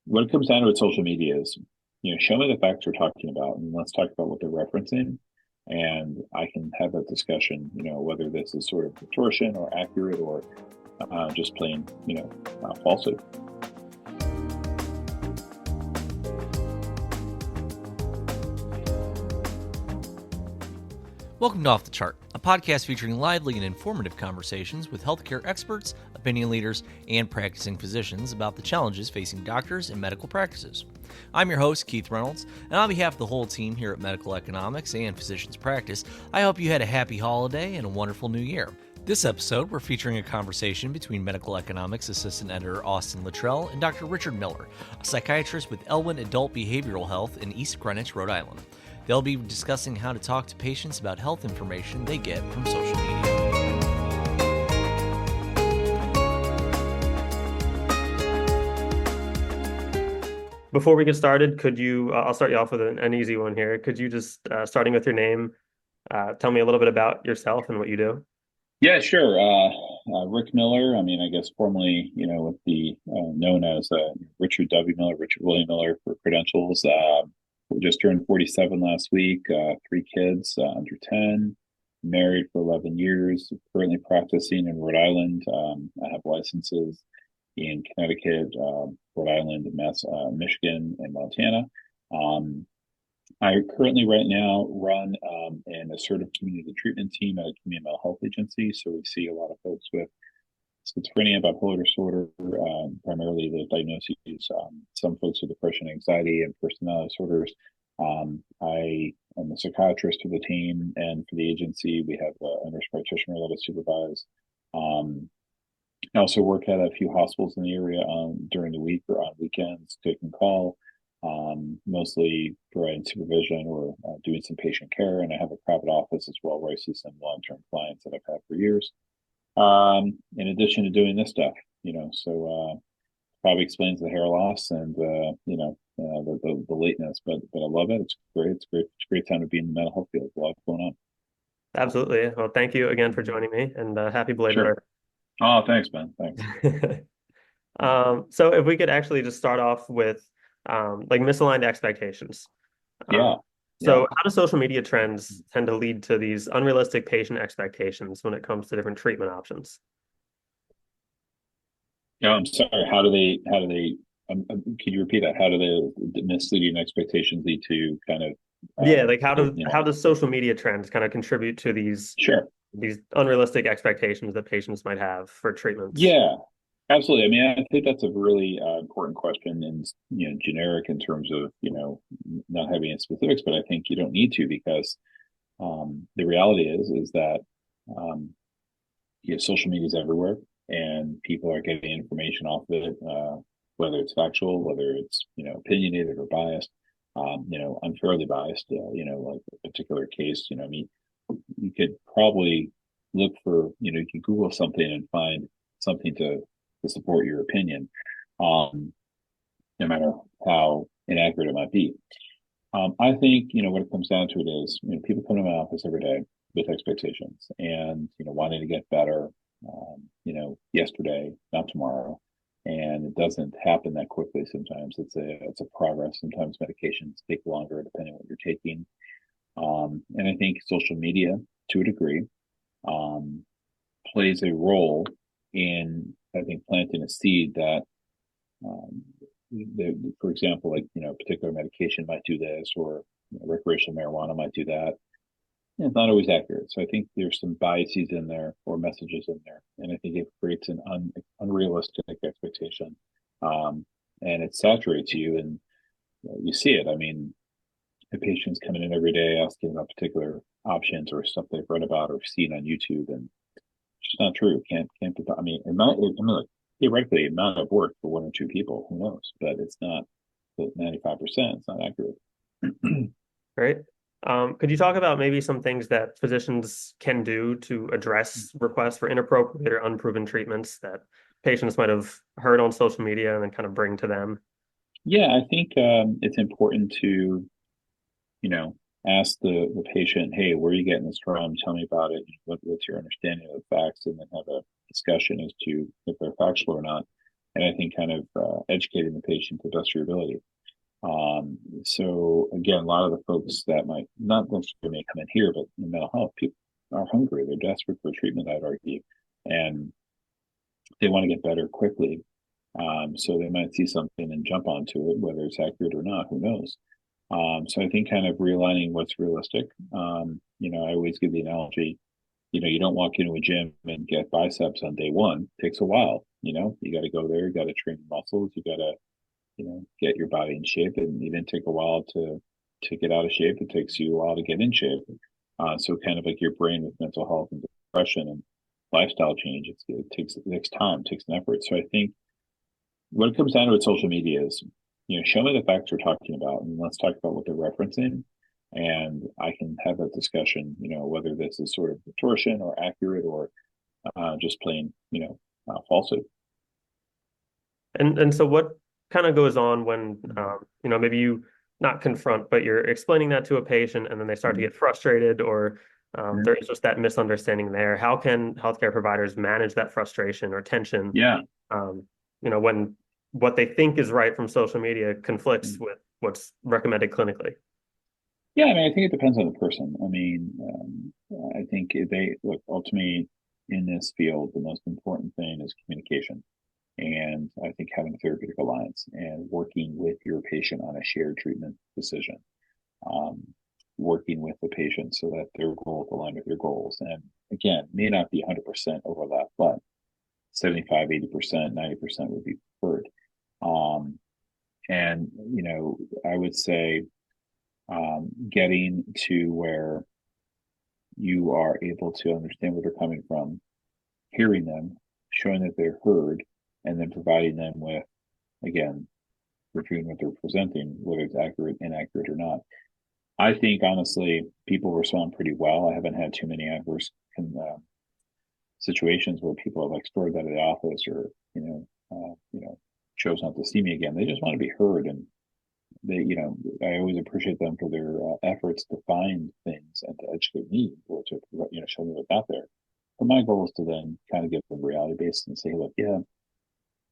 what it comes down to with social media is, show me the facts we're talking about, and let's talk about what they're referencing, and I can have that discussion. Whether this is sort of distortion or accurate or just plain, falsehood. Welcome to Off the Chart, a podcast featuring lively and informative conversations with healthcare experts, opinion leaders, and practicing physicians about the challenges facing doctors and medical practices. I'm your host, Keith Reynolds, and on behalf of the whole team here at Medical Economics and Physicians Practice, I hope you had a happy holiday and a wonderful new year. This episode, we're featuring a conversation between Medical Economics Assistant Editor Austin Luttrell and Dr. Richard Miller, a psychiatrist with Elwyn Adult Behavioral Health in East Greenwich, Rhode Island. They'll be discussing how to talk to patients about health information they get from social media. Before we get started, I'll start you off with an easy one here. Could you just, starting with your name, tell me a little bit about yourself and what you do? Yeah, sure. Rick Miller. I guess formerly, with the known as Richard W. Miller, Richard William Miller for credentials. We just turned 47 last week. 3 kids under 10. Married for 11 years. Currently practicing in Rhode Island. I have licenses in Connecticut, Rhode Island, Michigan, and Montana. I currently right now run an assertive community treatment team at a community mental health agency. So we see a lot of folks with schizophrenia, bipolar disorder, primarily the diagnoses, some folks with depression, anxiety, and personality disorders. I am a psychiatrist for the team, and for the agency, we have a nurse practitioner that I supervise. I also work at a few hospitals in the area during the week or on weekends, taking call. Mostly providing supervision or doing some patient care. And I have a private office as well where I see some long-term clients that I've had for years. In addition to doing this stuff, so probably explains the hair loss and, the lateness, but I love it. It's great. It's great. It's a great time to be in the mental health field. There's a lot going on. Absolutely. Well, thank you again for joining me, and happy belated Sure. birthday. Oh, thanks, man. Thanks. So if we could actually just start off with like misaligned expectations. Yeah. So how do social media trends tend to lead to these unrealistic patient expectations when it comes to different treatment options? Yeah, I'm sorry. Can you repeat that? How do the misleading expectations lead to kind of, Yeah, like how does social media trends kind of contribute to sure. these unrealistic expectations that patients might have for treatments? Yeah, absolutely. I think that's a really important question and, generic in terms of, not having any specifics, but I think you don't need to because the reality is that social media is everywhere and people are getting information off of it, whether it's factual, whether it's, opinionated or biased, unfairly biased, like a particular case, you could probably look for, you can Google something and find something to support your opinion, no matter how inaccurate it might be. I think, what it comes down to it is, people come to my office every day with expectations and, wanting to get better, yesterday, not tomorrow. And it doesn't happen that quickly. Sometimes it's a progress. Sometimes medications take longer depending on what you're taking. And I think social media, to a degree, plays a role in, I think, planting a seed that, for example, like, particular medication might do this, or recreational marijuana might do that. It's not always accurate. So I think there's some biases in there or messages in there. And I think it creates an unrealistic expectation. And it saturates you, and you see it. The patients coming in every day asking about particular options or stuff they've read about or seen on YouTube, and it's just not true. Can't be. Like, theoretically, it might have worked for 1 or 2 people. Who knows? But it's not. But 95%, it's not accurate. Great. Could you talk about maybe some things that physicians can do to address requests for inappropriate or unproven treatments that patients might have heard on social media and then kind of bring to them? Yeah, I think it's important to, ask the patient, hey, where are you getting this from? Tell me about it. What's your understanding of the facts? And then have a discussion as to if they're factual or not. and I think kind of educating the patient to the best of your ability. So again, a lot of the folks that might not necessarily may come in here, but in mental health, people are hungry. They're desperate for treatment, I'd argue, and they want to get better quickly. So they might see something and jump onto it, whether it's accurate or not, who knows? So I think kind of realigning what's realistic. I always give the analogy, you don't walk into a gym and get biceps on day one. It takes a while. You got to go there, you got to train your muscles, you got to, get your body in shape. And it didn't take a while to get out of shape. It takes you a while to get in shape. So kind of like your brain with mental health and depression and lifestyle change, it takes time, it takes an effort. So I think what it comes down to with social media is, show me the facts we're talking about, and let's talk about what they're referencing. And I can have that discussion, whether this is sort of distortion or accurate or just plain, falsehood. And so what kind of goes on when maybe you not confront, but you're explaining that to a patient and then they start to get frustrated, or there is just that misunderstanding there. How can healthcare providers manage that frustration or tension? Yeah. When what they think is right from social media conflicts with what's recommended clinically. Yeah, I mean, I think it depends on the person. I mean, I think they look, ultimately in this field, the most important thing is communication. And I think having a therapeutic alliance and working with your patient on a shared treatment decision, working with the patient so that their goals align with your goals. And again, may not be 100% overlap, but 75, 80%, 90% would be preferred. And, I would say getting to where you are able to understand where they're coming from, hearing them, showing that they're heard, and then providing them with, again, reviewing what they're presenting, whether it's accurate, inaccurate, or not. I think, honestly, people respond pretty well. I haven't had too many adverse situations where people have like stored out of the office or, chose not to see me again. They just want to be heard. And they, I always appreciate them for their efforts to find things and to educate me or to, show me what's out there. But my goal is to then kind of give them reality based and say, look, yeah,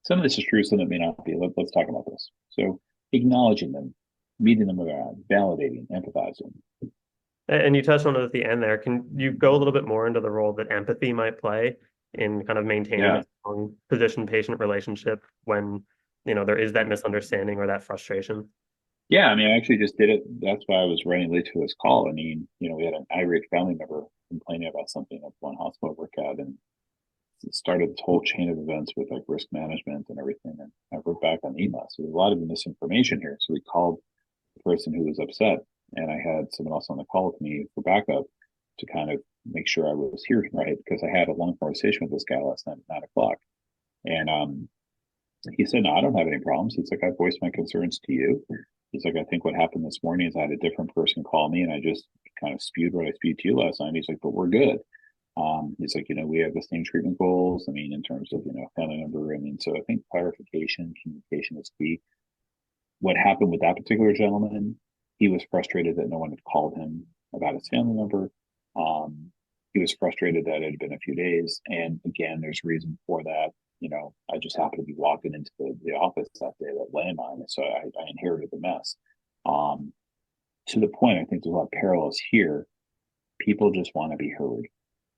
some of this is true, some of it may not be. Let's talk about this. So acknowledging them, meeting them where they're at, validating, empathizing. And you touched on it at the end there. Can you go a little bit more into the role that empathy might play in kind of maintaining a strong physician-patient relationship when, there is that misunderstanding or that frustration? Yeah, I mean, I actually just did it. That's why I was running late to this call. I mean, we had an irate family member complaining about something at one hospital I work at, and it started this whole chain of events with like risk management and everything. And I wrote back on email. So there's a lot of misinformation here. So we called the person who was upset, and I had someone else on the call with me for backup to kind of make sure I was hearing right, because I had a long conversation with this guy last night at 9 o'clock. And he said, no, I don't have any problems. He's like, I voiced my concerns to you. He's like, I think what happened this morning is I had a different person call me and I just kind of spewed what I spewed to you last night. He's like, but we're good. He's like, we have the same treatment goals. I mean, in terms of, family member. I mean, so I think clarification, communication is key. What happened with that particular gentleman, he was frustrated that no one had called him about his family member. He was frustrated that it had been a few days. And again, there's reason for that. I just happened to be walking into the office that day, that landmine. So I inherited the mess. To the point, I think there's a lot of parallels here. People just want to be heard.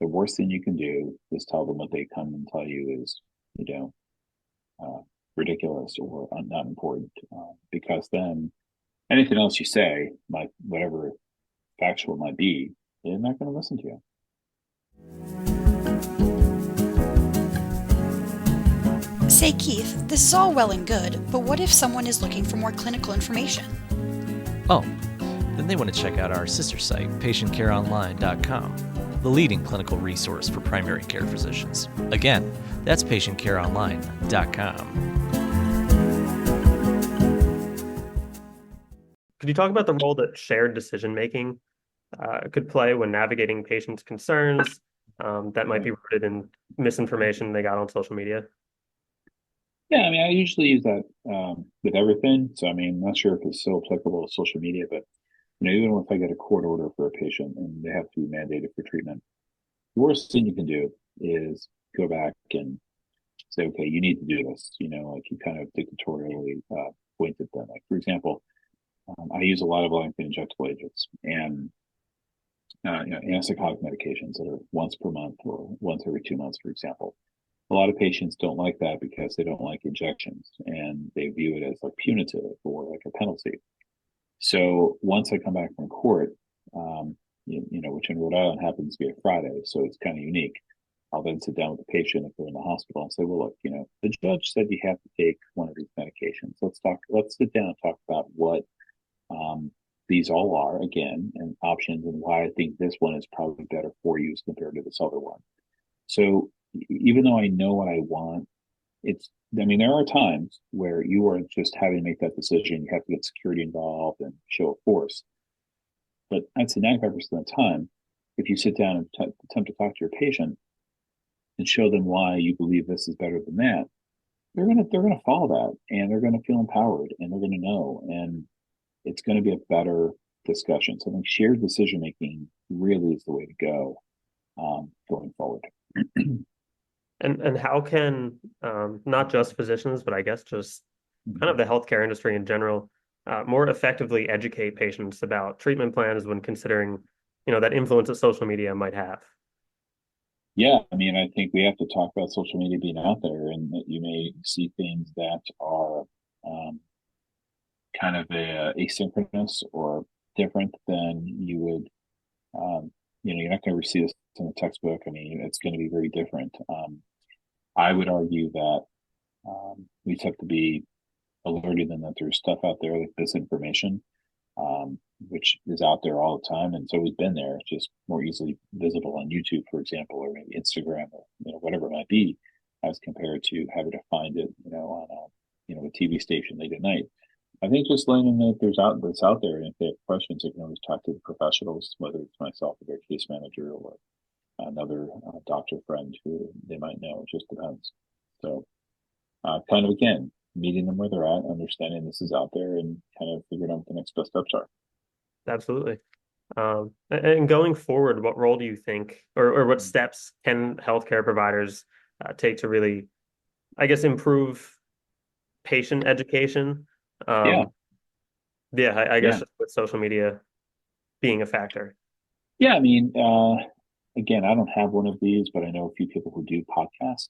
The worst thing you can do is tell them what they come and tell you is, ridiculous or not important, because then anything else you say, like whatever factual it might be, they're not going to listen to you. Say, Keith, this is all well and good, but what if someone is looking for more clinical information? Oh, then they want to check out our sister site, patientcareonline.com, the leading clinical resource for primary care physicians. Again, that's patientcareonline.com. Could you talk about the role that shared decision-making could play when navigating patients' concerns that might be rooted in misinformation they got on social media? Yeah, I mean, I usually use that with everything. So, I mean, I'm not sure if it's still applicable to social media, but, even if I get a court order for a patient and they have to be mandated for treatment, the worst thing you can do is go back and say, okay, you need to do this, like you kind of dictatorially point at them. Like, for example, I use a lot of long-acting injectable agents and antipsychotic medications that are once per month or once every 2 months, for example. A lot of patients don't like that because they don't like injections and they view it as like punitive or like a penalty. So once I come back from court, which in Rhode Island happens to be a Friday, so it's kind of unique. I'll then sit down with the patient if they're in the hospital and say, well, look, the judge said you have to take one of these medications. Let's sit down and talk about what these all are again and options and why I think this one is probably better for you as compared to this other one. So even though I know what I want, there are times where you are just having to make that decision. You have to get security involved and show of force. But I'd say 95% of the time, if you sit down and attempt to talk to your patient and show them why you believe this is better than that, they're gonna follow that and they're gonna feel empowered and they're gonna know, and it's going to be a better discussion. So I think shared decision making really is the way to go going forward. And how can not just physicians, but I guess just kind of the healthcare industry in general, more effectively educate patients about treatment plans when considering, that influence that social media might have? Yeah, I think we have to talk about social media being out there, and that you may see things that are kind of asynchronous or different than you would. You're not going to receive this in a textbook. It's going to be very different. I would argue that we just have to be alerted and that there's stuff out there like misinformation, which is out there all the time, and it's always been there. It's just more easily visible on YouTube, for example, or maybe Instagram, or whatever it might be, as compared to having to find it, on a TV station late at night. I think just letting them know that's out there, and if they have questions, they can always talk to the professionals, whether it's myself or their case manager or another doctor friend who they might know. It just depends. So, kind of again, meeting them where they're at, understanding this is out there, and kind of figuring out what the next best steps are. Absolutely. And going forward, what role do you think, or what steps can healthcare providers take to really, I guess, improve patient education? I guess with social media being a factor. Yeah, again, I don't have one of these, but I know a few people who do podcasts.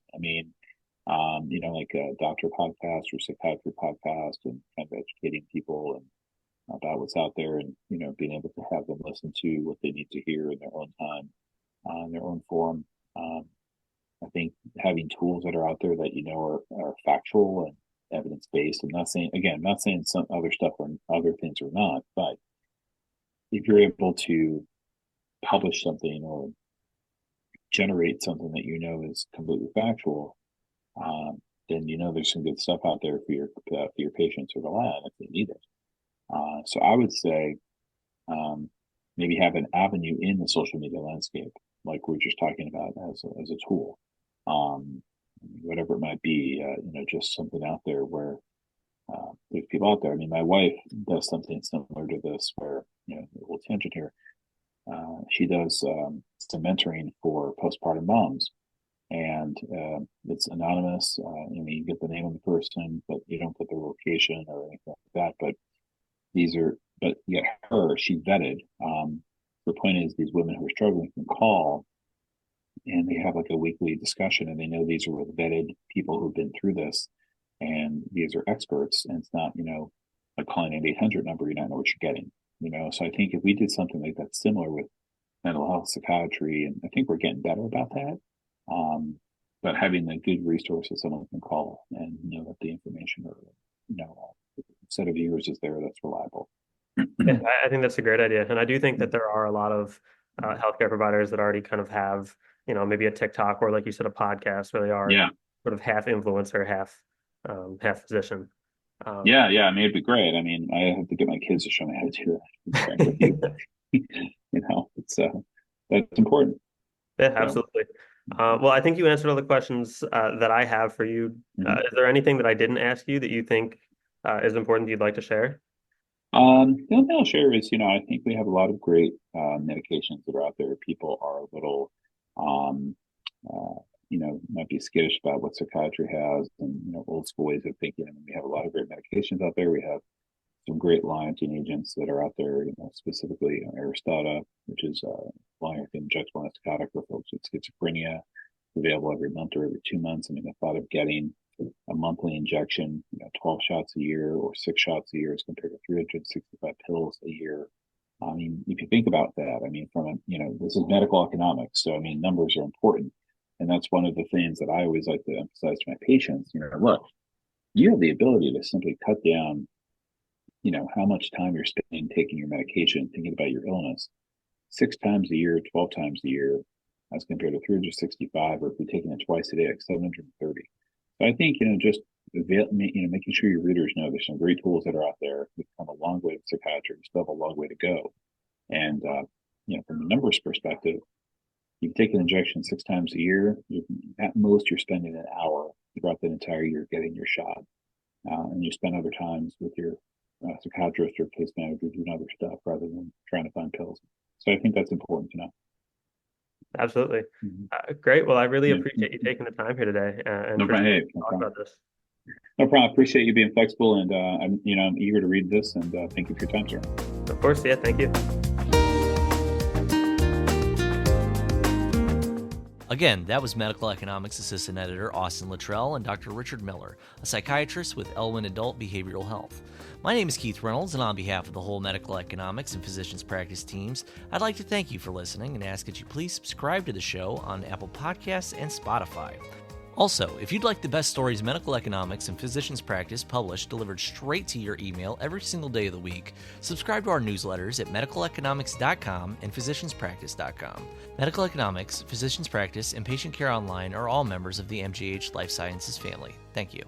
Like a doctor podcast or psychiatric podcast, and kind of educating people and about what's out there, and being able to have them listen to what they need to hear in their own time, in their own form. I think having tools that are out there that are factual and evidence based. I'm not saying some other stuff or other things are not, but if you're able to publish something or generate something that is completely factual, then there's some good stuff out there for your patients to rely on if they need it. So I would say maybe have an avenue in the social media landscape, like we're just talking about, as a tool, whatever it might be. Just something out there where there's people out there. My wife does something similar to this, where a little tangent here. She does some mentoring for postpartum moms, and it's anonymous. You get the name of the person, but you don't put their location or anything like that. But yet she vetted. The point is, these women who are struggling can call, and they have like a weekly discussion, and they know these are with vetted people who've been through this, and these are experts. And it's not, like calling an 800 number, you don't know what you're getting. So I think if we did something like that, similar with mental health, psychiatry, and I think we're getting better about that. But having a good resources someone can call and know that the information or set of ears is there that's reliable. Yeah, I think that's a great idea, and I do think that there are a lot of healthcare providers that already kind of have, maybe a TikTok or, like you said, a podcast where they are sort of half influencer, half physician. It'd be great. I have to get my kids to show me how to do that. With you. It's that's important. Yeah, absolutely. Well, I think you answered all the questions that I have for you. Is there anything that I didn't ask you that you think is important that you'd like to share? No, sure. I think we have a lot of great medications that are out there. People are a little might be skittish about what psychiatry has and, old school ways of thinking. I mean, we have a lot of great medications out there. We have some great long-acting agents that are out there, specifically Aristata, which is long-acting injectable antipsychotic for folks with schizophrenia, available every month or every 2 months. I mean, the thought of getting a monthly injection, 12 shots a year or 6 shots a year as compared to 365 pills a year. I mean, if you think about that, I mean, this is medical economics. So, I mean, numbers are important. And that's one of the things that I always like to emphasize to my patients. Look, you have the ability to simply cut down, how much time you're spending taking your medication, thinking about your illness 6 times a year, 12 times a year, as compared to 365, or if you're taking it twice a day, like 730. So I think, making sure your readers know there's some great tools that are out there. We've come a long way with psychiatry. We still have a long way to go. And, from a numbers perspective, you take an injection 6 times a year, at most you're spending an hour throughout the entire year getting your shot. And you spend other times with your psychiatrist or case manager doing other stuff rather than trying to find pills. So I think that's important to know. Absolutely. Mm-hmm. Great. Well, I really appreciate you taking the time here today and no problem. talk about this. No problem. I appreciate you being flexible, and I'm eager to read this, and thank you for your time, sir. Of course. Yeah. Thank you. Again, that was Medical Economics Assistant Editor Austin Luttrell and Dr. Richard Miller, a psychiatrist with Elwyn Adult Behavioral Health. My name is Keith Reynolds, and on behalf of the whole Medical Economics and Physicians Practice teams, I'd like to thank you for listening and ask that you please subscribe to the show on Apple Podcasts and Spotify. Also, if you'd like the best stories Medical Economics and Physicians Practice published delivered straight to your email every single day of the week, subscribe to our newsletters at medicaleconomics.com and physicianspractice.com. Medical Economics, Physicians Practice, and Patient Care Online are all members of the MGH Life Sciences family. Thank you.